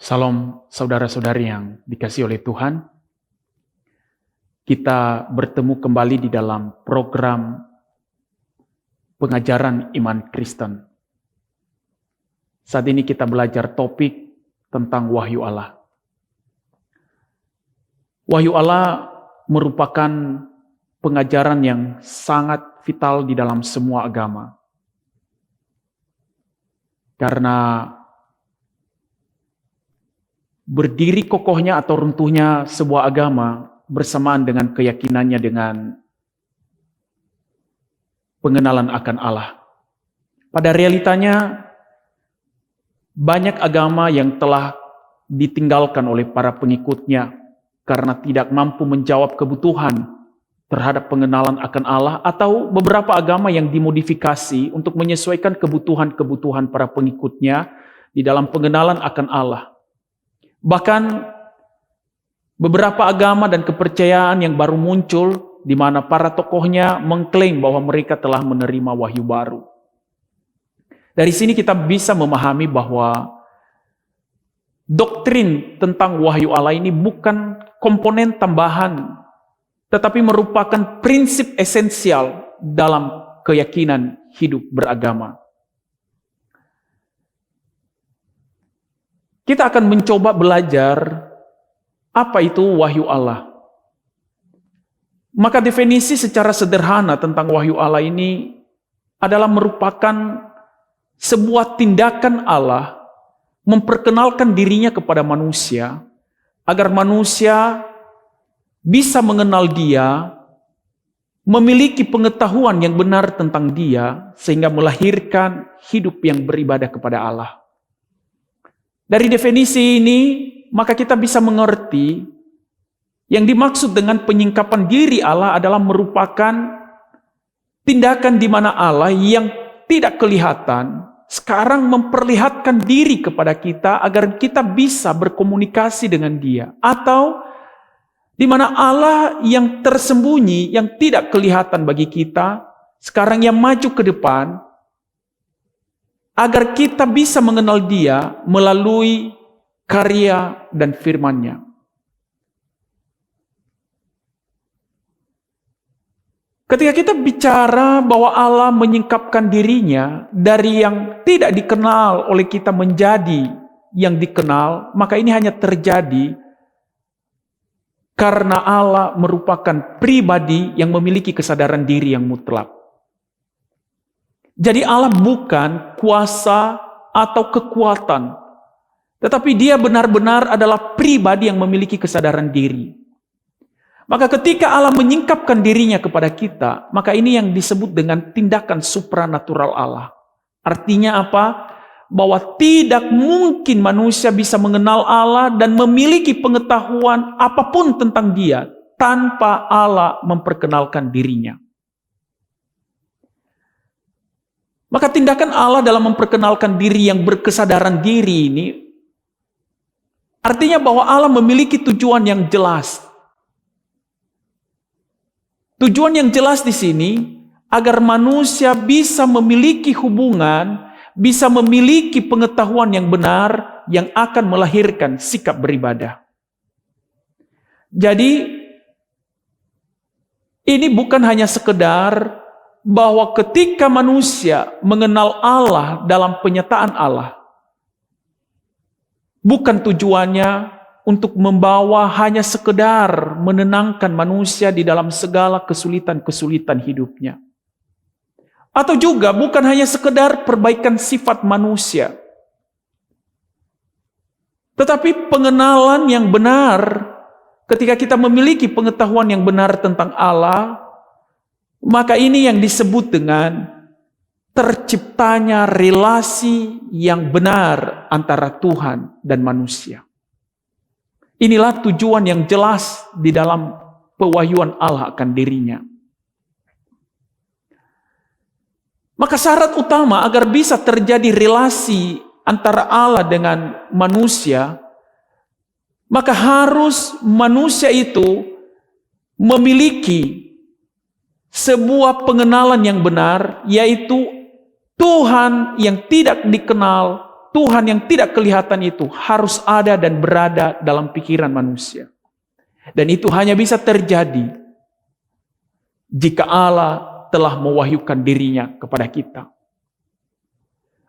Salam saudara-saudari yang dikasihi oleh Tuhan. Kita bertemu kembali di dalam program pengajaran iman Kristen. Saat ini kita belajar topik tentang wahyu Allah. Wahyu Allah merupakan pengajaran yang sangat vital di dalam semua agama. Karena berdiri kokohnya atau runtuhnya sebuah agama bersamaan dengan keyakinannya dengan pengenalan akan Allah. Pada realitanya, banyak agama yang telah ditinggalkan oleh para pengikutnya karena tidak mampu menjawab kebutuhan terhadap pengenalan akan Allah, atau beberapa agama yang dimodifikasi untuk menyesuaikan kebutuhan-kebutuhan para pengikutnya di dalam pengenalan akan Allah. Bahkan beberapa agama dan kepercayaan yang baru muncul di mana para tokohnya mengklaim bahwa mereka telah menerima wahyu baru. Dari sini kita bisa memahami bahwa doktrin tentang wahyu Allah ini bukan komponen tambahan, tetapi merupakan prinsip esensial dalam keyakinan hidup beragama. Kita akan mencoba belajar apa itu wahyu Allah. Maka definisi secara sederhana tentang wahyu Allah ini adalah merupakan sebuah tindakan Allah memperkenalkan dirinya kepada manusia agar manusia bisa mengenal Dia, memiliki pengetahuan yang benar tentang Dia, sehingga melahirkan hidup yang beribadah kepada Allah. Dari definisi ini, maka kita bisa mengerti yang dimaksud dengan penyingkapan diri Allah adalah merupakan tindakan di mana Allah yang tidak kelihatan sekarang memperlihatkan diri kepada kita agar kita bisa berkomunikasi dengan Dia, atau di mana Allah yang tersembunyi, yang tidak kelihatan bagi kita, sekarang yang maju ke depan, agar kita bisa mengenal Dia melalui karya dan firman-Nya. Ketika kita bicara bahwa Allah menyingkapkan dirinya dari yang tidak dikenal oleh kita menjadi yang dikenal, maka ini hanya terjadi karena Allah merupakan pribadi yang memiliki kesadaran diri yang mutlak. Jadi Allah bukan kuasa atau kekuatan, tetapi Dia benar-benar adalah pribadi yang memiliki kesadaran diri. Maka ketika Allah menyingkapkan dirinya kepada kita, maka ini yang disebut dengan tindakan supranatural Allah. Artinya apa? Bahwa tidak mungkin manusia bisa mengenal Allah dan memiliki pengetahuan apapun tentang Dia tanpa Allah memperkenalkan dirinya. Maka tindakan Allah dalam memperkenalkan diri yang berkesadaran diri ini artinya bahwa Allah memiliki tujuan yang jelas. Tujuan yang jelas di sini agar manusia bisa memiliki hubungan, bisa memiliki pengetahuan yang benar yang akan melahirkan sikap beribadah. Jadi ini bukan hanya sekedar bahwa ketika manusia mengenal Allah dalam penyataan Allah, bukan tujuannya untuk membawa hanya sekedar menenangkan manusia di dalam segala kesulitan-kesulitan hidupnya. Atau juga bukan hanya sekedar perbaikan sifat manusia. Tetapi pengenalan yang benar, ketika kita memiliki pengetahuan yang benar tentang Allah, maka ini yang disebut dengan terciptanya relasi yang benar antara Tuhan dan manusia. Inilah tujuan yang jelas di dalam pewahyuan Allah akan dirinya. Maka syarat utama agar bisa terjadi relasi antara Allah dengan manusia, maka harus manusia itu memiliki sebuah pengenalan yang benar, yaitu Tuhan yang tidak dikenal Tuhan yang tidak kelihatan itu harus ada dan berada dalam pikiran manusia. Dan itu hanya bisa terjadi jika Allah telah mewahyukan dirinya kepada kita.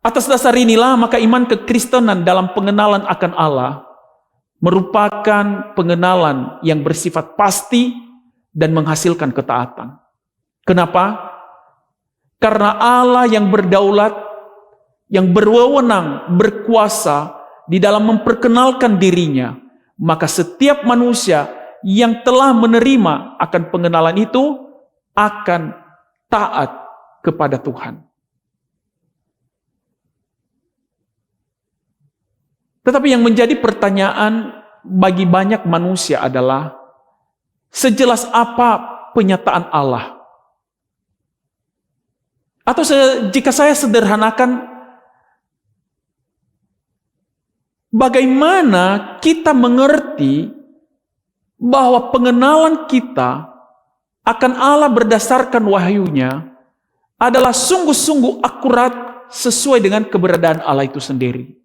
Atas dasar inilah maka iman kekristenan dalam pengenalan akan Allah merupakan pengenalan yang bersifat pasti dan menghasilkan ketaatan. Kenapa? Karena Allah yang berdaulat, yang berwenang, berkuasa di dalam memperkenalkan dirinya, maka setiap manusia yang telah menerima akan pengenalan itu akan taat kepada Tuhan. Tetapi yang menjadi pertanyaan bagi banyak manusia adalah, sejelas apa penyataan Allah? Atau jika saya sederhanakan, bagaimana kita mengerti bahwa pengenalan kita akan Allah berdasarkan wahyunya adalah sungguh-sungguh akurat sesuai dengan keberadaan Allah itu sendiri?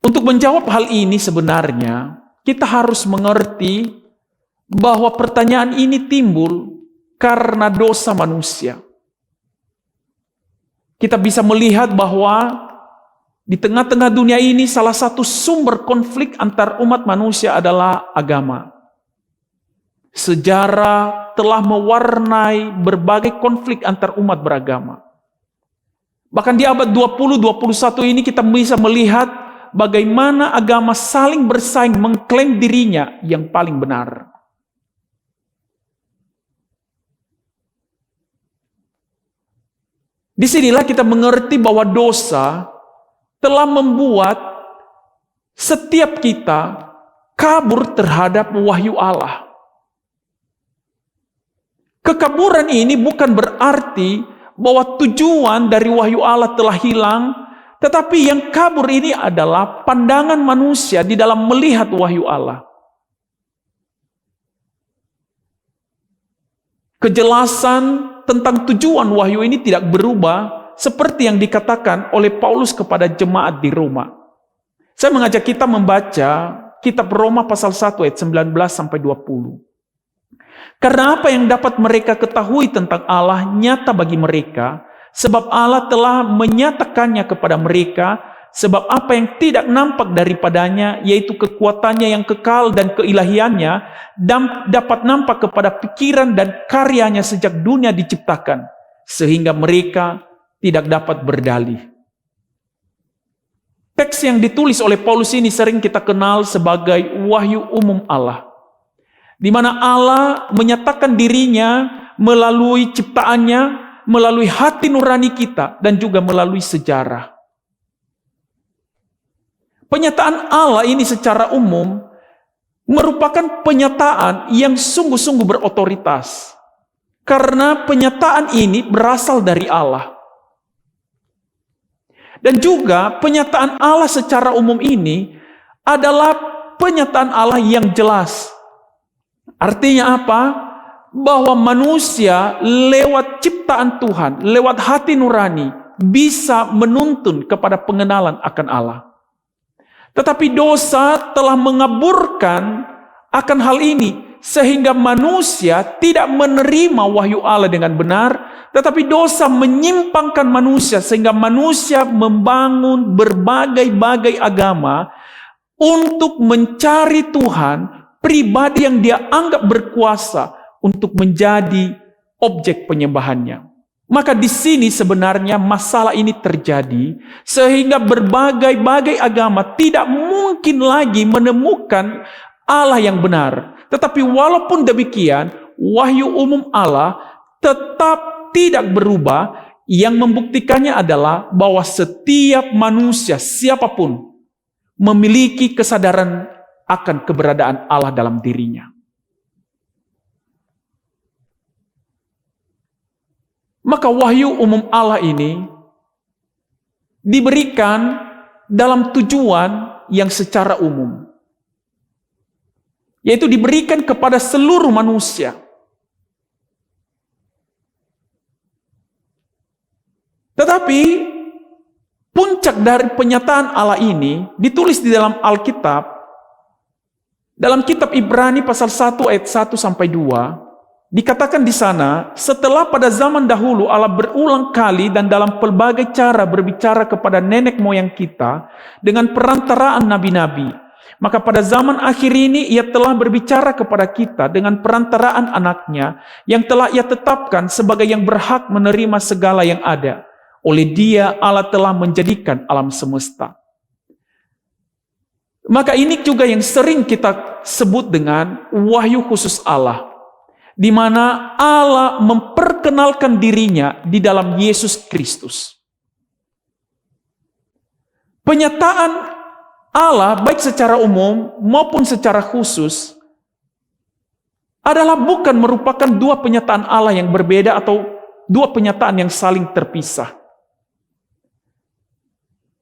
Untuk menjawab hal ini sebenarnya kita harus mengerti bahwa pertanyaan ini timbul karena dosa manusia. Kita bisa melihat bahwa di tengah-tengah dunia ini salah satu sumber konflik antar umat manusia adalah agama. Sejarah telah mewarnai berbagai konflik antar umat beragama. Bahkan di abad 20-21 ini kita bisa melihat bagaimana agama saling bersaing mengklaim dirinya yang paling benar. Disinilah kita mengerti bahwa dosa telah membuat setiap kita kabur terhadap wahyu Allah. Kekaburan ini bukan berarti bahwa tujuan dari wahyu Allah telah hilang, tetapi yang kabur ini adalah pandangan manusia di dalam melihat wahyu Allah. Kejelasan tentang tujuan wahyu ini tidak berubah seperti yang dikatakan oleh Paulus kepada jemaat di Roma. Saya mengajak kita membaca kitab Roma pasal 1 ayat 19-20. Karena apa yang dapat mereka ketahui tentang Allah nyata bagi mereka, sebab Allah telah menyatakannya kepada mereka, sebab apa yang tidak nampak daripadanya, yaitu kekuatannya yang kekal dan keilahiannya, dapat nampak kepada pikiran dan karyanya sejak dunia diciptakan, sehingga mereka tidak dapat berdalih. Teks yang ditulis oleh Paulus ini sering kita kenal sebagai wahyu umum Allah, di mana Allah menyatakan dirinya melalui ciptaannya, melalui hati nurani kita, dan juga melalui sejarah. Penyataan Allah ini secara umum merupakan penyataan yang sungguh-sungguh berotoritas. Karena penyataan ini berasal dari Allah. Dan juga penyataan Allah secara umum ini adalah penyataan Allah yang jelas. Artinya apa? Bahwa manusia lewat ciptaan Tuhan, lewat hati nurani, bisa menuntun kepada pengenalan akan Allah. Tetapi dosa telah mengaburkan akan hal ini, sehingga manusia tidak menerima wahyu Allah dengan benar, tetapi dosa menyimpangkan manusia, sehingga manusia membangun berbagai-bagai agama untuk mencari Tuhan, pribadi yang dia anggap berkuasa untuk menjadi objek penyembahannya. Maka di sini sebenarnya masalah ini terjadi sehingga berbagai-bagai agama tidak mungkin lagi menemukan Allah yang benar. Tetapi walaupun demikian, wahyu umum Allah tetap tidak berubah. Yang membuktikannya adalah bahwa setiap manusia, siapapun, memiliki kesadaran akan keberadaan Allah dalam dirinya. Maka wahyu umum Allah ini diberikan dalam tujuan yang secara umum, yaitu diberikan kepada seluruh manusia. Tetapi puncak dari penyataan Allah ini ditulis di dalam Alkitab, dalam kitab Ibrani pasal 1 ayat 1 sampai 2, dikatakan di sana, setelah pada zaman dahulu Allah berulang kali dan dalam pelbagai cara berbicara kepada nenek moyang kita dengan perantaraan nabi-nabi. Maka pada zaman akhir ini ia telah berbicara kepada kita dengan perantaraan anaknya yang telah ia tetapkan sebagai yang berhak menerima segala yang ada. Oleh dia Allah telah menjadikan alam semesta. Maka ini juga yang sering kita sebut dengan wahyu khusus Allah, di mana Allah memperkenalkan dirinya di dalam Yesus Kristus. Penyataan Allah baik secara umum maupun secara khusus adalah bukan merupakan dua penyataan Allah yang berbeda atau dua penyataan yang saling terpisah.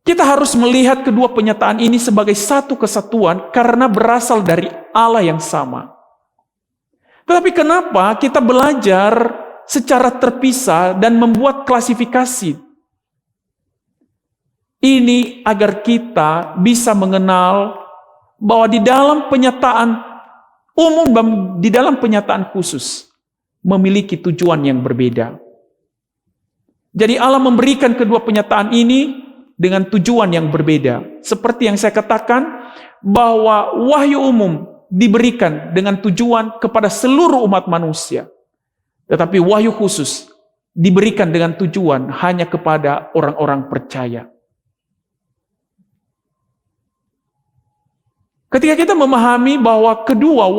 Kita harus melihat kedua penyataan ini sebagai satu kesatuan karena berasal dari Allah yang sama. Tetapi kenapa kita belajar secara terpisah dan membuat klasifikasi? Ini agar kita bisa mengenal bahwa di dalam penyataan umum dan di dalam penyataan khusus memiliki tujuan yang berbeda. Jadi Allah memberikan kedua penyataan ini dengan tujuan yang berbeda. Seperti yang saya katakan, bahwa wahyu umum diberikan dengan tujuan kepada seluruh umat manusia. Tetapi wahyu khusus diberikan dengan tujuan hanya kepada orang-orang percaya. Ketika kita memahami bahwa kedua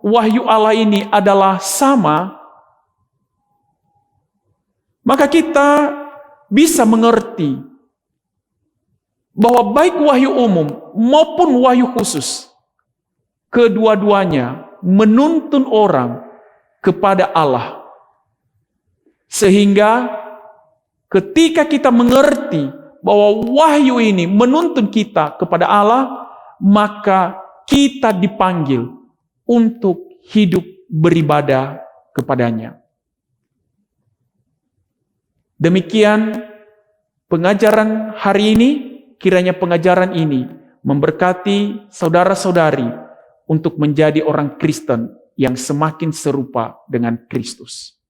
wahyu Allah ini adalah sama, maka kita bisa mengerti bahwa baik wahyu umum maupun wahyu khusus, kedua-duanya menuntun orang kepada Allah. Sehingga ketika kita mengerti bahwa wahyu ini menuntun kita kepada Allah, maka kita dipanggil untuk hidup beribadah kepadanya. Demikian pengajaran hari ini. Kiranya pengajaran ini memberkati saudara-saudari untuk menjadi orang Kristen yang semakin serupa dengan Kristus.